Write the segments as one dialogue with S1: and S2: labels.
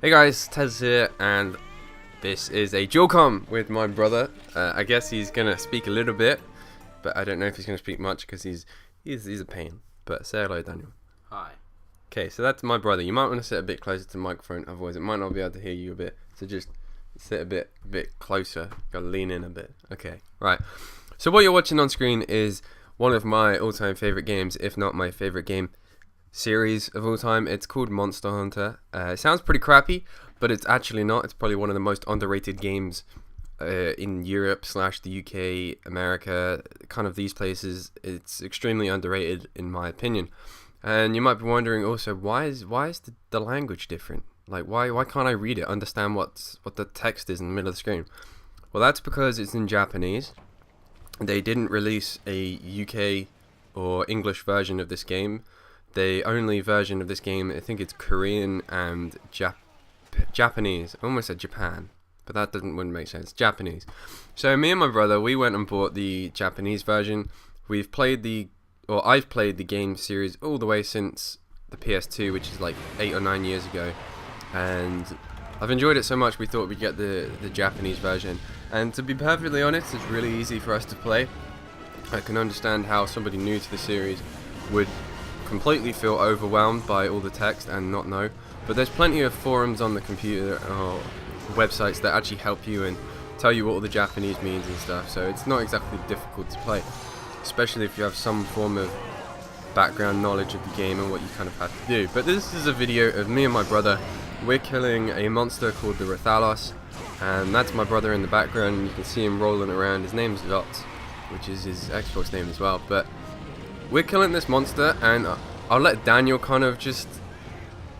S1: Hey guys, Tez here, and this is a dual comm with my brother. I guess he's gonna speak a little bit, but I don't know if he's gonna speak much because he's a pain. But say hello, Daniel.
S2: Hi.
S1: Okay, so that's my brother. You might want to sit a bit closer to the microphone, otherwise it might not be able to hear you a bit. So just sit a bit closer. Gotta lean in a bit. Okay, right. So what you're watching on screen is one of my all-time favorite games, if not my favorite game series of all time. It's called Monster Hunter. It sounds pretty crappy, but it's actually not. It's probably one of the most underrated games in Europe / the UK, America, kind of these places. It's extremely underrated in my opinion. And you might be wondering also, why is the language different? Like, why can't I read it, understand what the text is in the middle of the screen? Well, that's because it's in Japanese. They didn't release a UK or English version of this game. The only version of this game, I think it's Korean and Japanese. I almost said Japan, but that wouldn't make sense. Japanese. So me and my brother, we went and bought the Japanese version. I've played the game series all the way since the PS2, which is like 8 or 9 years ago, and I've enjoyed it so much we thought we'd get the Japanese version. And to be perfectly honest, it's really easy for us to play. I can understand how somebody new to the series would completely feel overwhelmed by all the text and not know, but there's plenty of forums on the computer or websites that actually help you and tell you what all the Japanese means and stuff, so it's not exactly difficult to play, especially if you have some form of background knowledge of the game and what you kind of have to do. But this is a video of me and my brother. We're killing a monster called the Rathalos, and that's my brother in the background, and you can see him rolling around. His name's Lot, which is his Xbox name as well. But we're killing this monster, and I'll let Daniel kind of just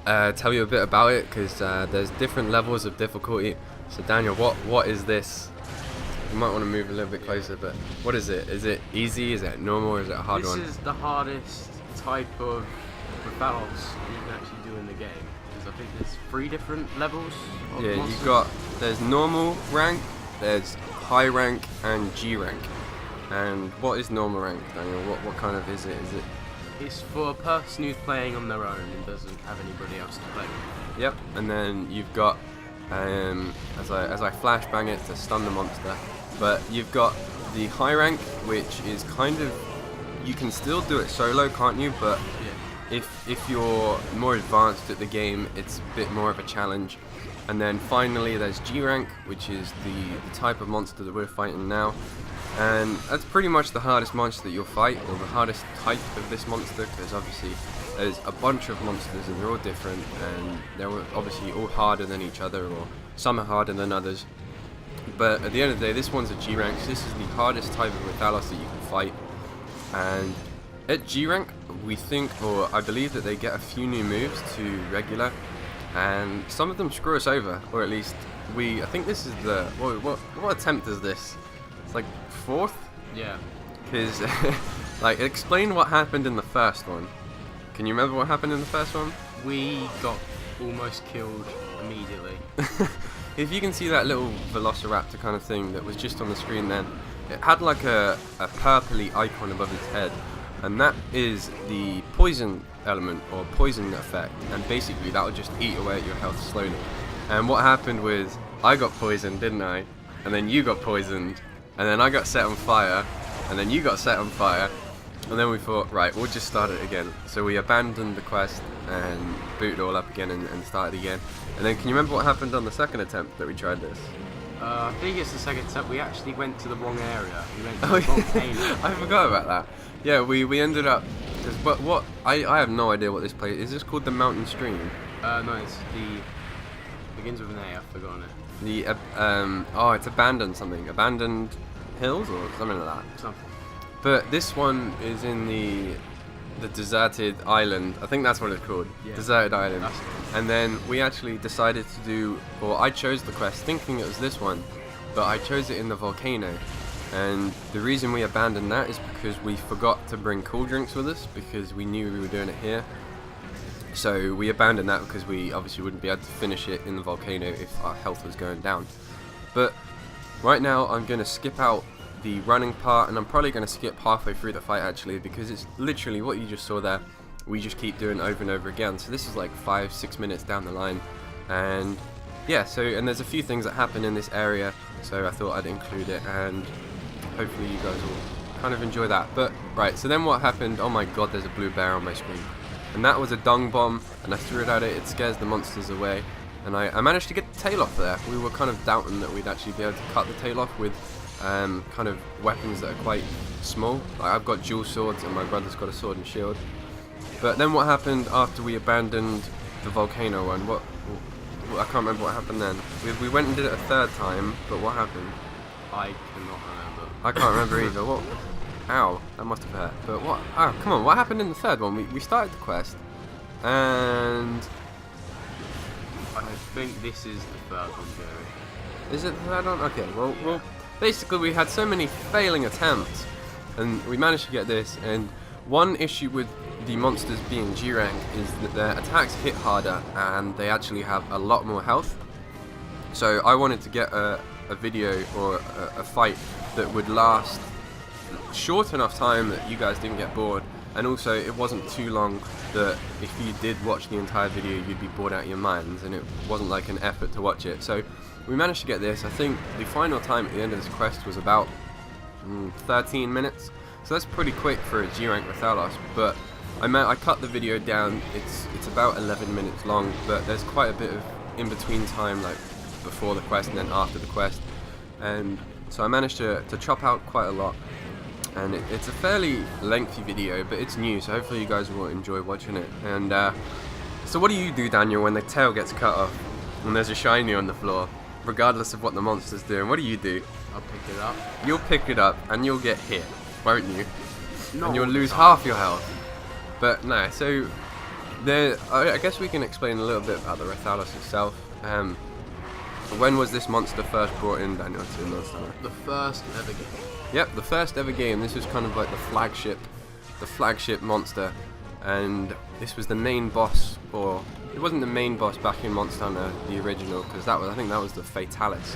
S1: tell you a bit about it, because there's different levels of difficulty. So Daniel, what is this? You might want to move a little bit closer, but what is it? Is it easy? Is it normal? Or is it a hard one?
S2: This is the hardest type of Rathalos you can actually do in the game, because I think there's 3 different levels of monsters.
S1: There's normal rank, there's high rank, and G rank. And what is normal rank, Daniel? What kind of is it?
S2: It's for a person who's playing on their own and doesn't have anybody else to play with.
S1: Yep. And then you've got as I flashbang it to stun the monster. But you've got the high rank, which is kind of, you can still do it solo, can't you? But
S2: yeah,
S1: if you're more advanced at the game, it's a bit more of a challenge. And then finally there's G rank, which is the type of monster that we're fighting now. And that's pretty much the hardest monster that you'll fight, or the hardest type of this monster, because obviously there's a bunch of monsters and they're all different, and they're obviously all harder than each other, or some are harder than others. But at the end of the day, this one's a G rank, so this is the hardest type of Rathalos that you can fight. And at G rank, we think, or I believe, that they get a few new moves to regular, and some of them screw us over, or at least I think this is the, what attempt is this? It's like 4th?
S2: Yeah.
S1: Because, like, explain what happened in the first one. Can you remember what happened in the first one?
S2: We got almost killed immediately.
S1: If you can see that little velociraptor kind of thing that was just on the screen then, it had like a purpley icon above its head, and that is the poison element, or poison effect, and basically that would just eat away at your health slowly. And what happened was, I got poisoned, didn't I? And then you got poisoned, and then I got set on fire, and then you got set on fire, and then we thought, right, we'll just start it again. So we abandoned the quest and booted all up again and started again. And then can you remember what happened on the second attempt that we tried this?
S2: I think it's the second attempt. We actually went to the wrong area. We went to the volcano.
S1: I forgot about that. Yeah, we ended up, but I have no idea what this place is. This called the Mountain Stream?
S2: No, it's begins with an A, I've forgotten it.
S1: It's abandoned something. Abandoned hills or something like that.
S2: Something.
S1: But this one is in the deserted island. I think that's what it's called.
S2: Yeah.
S1: Deserted island.
S2: That's cool.
S1: And then we actually decided to do, or I chose the quest thinking it was this one, but I chose it in the volcano. And the reason we abandoned that is because we forgot to bring cool drinks with us, because we knew we were doing it here. So we abandoned that because we obviously wouldn't be able to finish it in the volcano if our health was going down. But right now I'm going to skip out the running part, and I'm probably going to skip halfway through the fight actually, because it's literally what you just saw there. We just keep doing over and over again. So this is like 5-6 minutes down the line, And yeah, and there's a few things that happen in this area, so I thought I'd include it, and hopefully you guys will kind of enjoy that. But right, so then what happened? Oh my god, there's a blue bear on my screen, and that was a dung bomb, and I threw it at it. It scares the monsters away, and I managed to get the tail off there. We were kind of doubting that we'd actually be able to cut the tail off with kind of weapons that are quite small. Like, I've got dual swords and my brother's got a sword and shield. But then what happened after we abandoned the volcano one? I can't remember what happened then. We went and did it a third time, but what happened?
S2: I cannot remember.
S1: I can't remember either. What? Ow, that must have hurt. But what? Oh, come on, what happened in the third one? We started the quest, and
S2: I think this is the third one, Jerry.
S1: Is it the third one? Okay, well, basically we had so many failing attempts, and we managed to get this. And one issue with the monsters being G rank is that their attacks hit harder, and they actually have a lot more health. So I wanted to get a video or a fight that would last short enough time that you guys didn't get bored, and also it wasn't too long that if you did watch the entire video you'd be bored out of your minds, and it wasn't like an effort to watch it. So we managed to get this. I think the final time at the end of this quest was about 13 minutes, so that's pretty quick for a G rank Rathalos. But I cut the video down. It's about 11 minutes long, but there's quite a bit of in between time, like before the quest and then after the quest, and so I managed to chop out quite a lot. And it's a fairly lengthy video, but it's new, so hopefully you guys will enjoy watching it. And so what do you do, Daniel, when the tail gets cut off and there's a shiny on the floor, regardless of what the monster's doing? What do you do?
S2: I'll pick it up.
S1: You'll pick it up and you'll get hit, won't you?
S2: No,
S1: and you'll lose half your health. But no, so I guess we can explain a little bit about the Rathalos itself. When was this monster first brought in, Daniel, to Monster?
S2: The first ever game.
S1: Yep, the first ever game. This was kind of like the flagship monster, and this was the main boss, or it wasn't the main boss back in Monster Hunter, the original, because I think that was the Fatalis.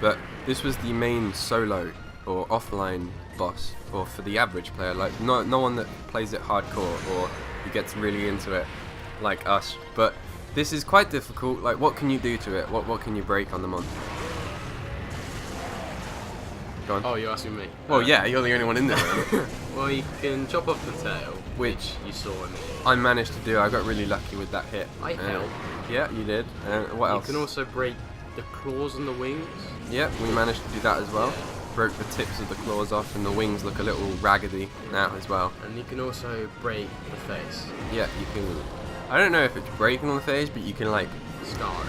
S1: But this was the main solo or offline boss, or for the average player, like no one that plays it hardcore or who gets really into it like us. But this is quite difficult. Like, what can you do to it? What can you break on the monster? Go on.
S2: Oh, you're asking me?
S1: Well, yeah, you're the only one in there.
S2: Well, you can chop off the tail,
S1: which
S2: you saw in the
S1: I managed to do. I got really lucky with that hit.
S2: I helped.
S1: Yeah, you did. What else?
S2: You can also break the claws and the wings.
S1: Yep, we managed to do that as well.
S2: Yeah.
S1: Broke the tips of the claws off, and the wings look a little raggedy now as well.
S2: And you can also break the face.
S1: Yeah, you can. I don't know if it's breaking on the face, but you can like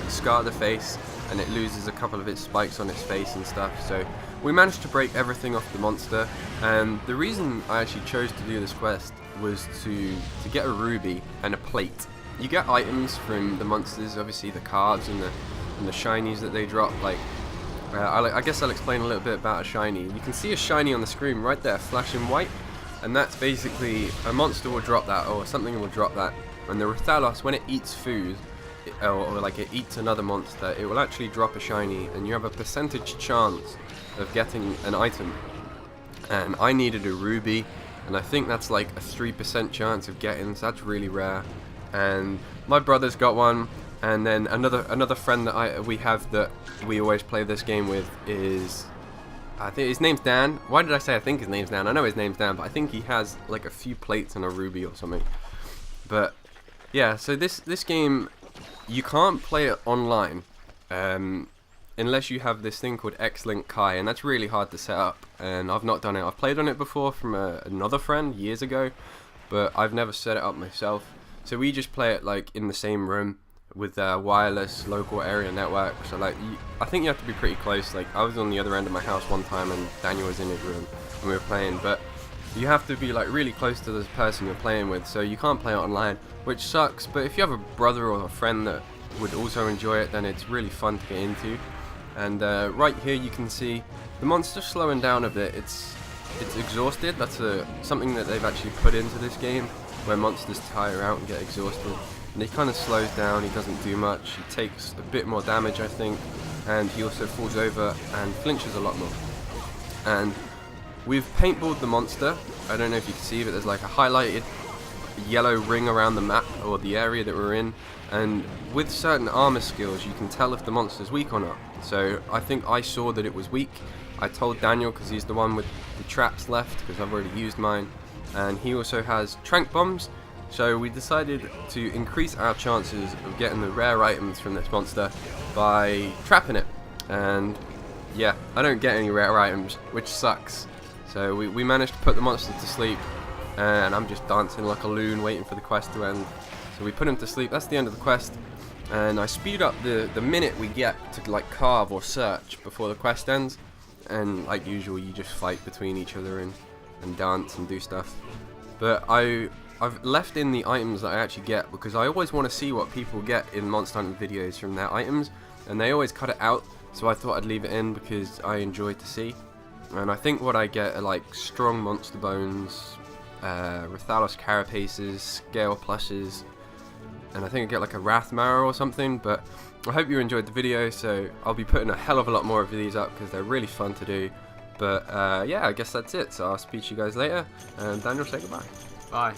S1: scar the face, and it loses a couple of its spikes on its face and stuff. So we managed to break everything off the monster, and the reason I actually chose to do this quest was to get a ruby and a plate. You get items from the monsters, obviously the cards and the shinies that they drop. Like I guess I'll explain a little bit about a shiny. You can see a shiny on the screen right there, flashing white, and that's basically a monster will drop that, or something will drop that. And the Rathalos, when it eats food, or like it eats another monster, it will actually drop a shiny, and you have a percentage chance of getting an item. And I needed a ruby, and I think that's like a 3% chance of getting, so that's really rare. And my brother's got one, and then another friend that we have that we always play this game with is, I think his name's Dan. Why did I say I think his name's Dan? I know his name's Dan, but I think he has like a few plates and a ruby or something. But yeah, so this game, you can't play it online unless you have this thing called X-Link Kai, and that's really hard to set up, and I've not done it. I've played on it before from another friend years ago, but I've never set it up myself. So we just play it like in the same room with wireless local area network. So like I think you have to be pretty close. Like I was on the other end of my house one time and Daniel was in his room and we were playing, but you have to be like really close to the person you're playing with, so you can't play it online, which sucks. But if you have a brother or a friend that would also enjoy it, then it's really fun to get into. And right here you can see the monster's slowing down a bit. It's exhausted. That's something that they've actually put into this game, where monsters tire out and get exhausted. And he kind of slows down, he doesn't do much, he takes a bit more damage I think, and he also falls over and flinches a lot more. And we've paintballed the monster. I don't know if you can see, but there's like a highlighted yellow ring around the map or the area that we're in, and with certain armor skills you can tell if the monster's weak or not. So I think I saw that it was weak. I told Daniel, because he's the one with the traps left, because I've already used mine, and he also has trank bombs. So we decided to increase our chances of getting the rare items from this monster by trapping it. And yeah, I don't get any rare items, which sucks. So we managed to put the monster to sleep, and I'm just dancing like a loon waiting for the quest to end. So we put him to sleep, that's the end of the quest, and I speed up the minute we get to like carve or search before the quest ends. And like usual, you just fight between each other and dance and do stuff. But I've left in the items that I actually get, because I always want to see what people get in Monster Hunter videos from their items, and they always cut it out, so I thought I'd leave it in because I enjoy to see. And I think what I get are like strong monster bones, Rathalos carapaces, scale plushes, and I think I get like a wrath marrow or something. But I hope you enjoyed the video, so I'll be putting a hell of a lot more of these up because they're really fun to do. But yeah, I guess that's it, so I'll speak to you guys later, and Daniel, say goodbye.
S2: Bye.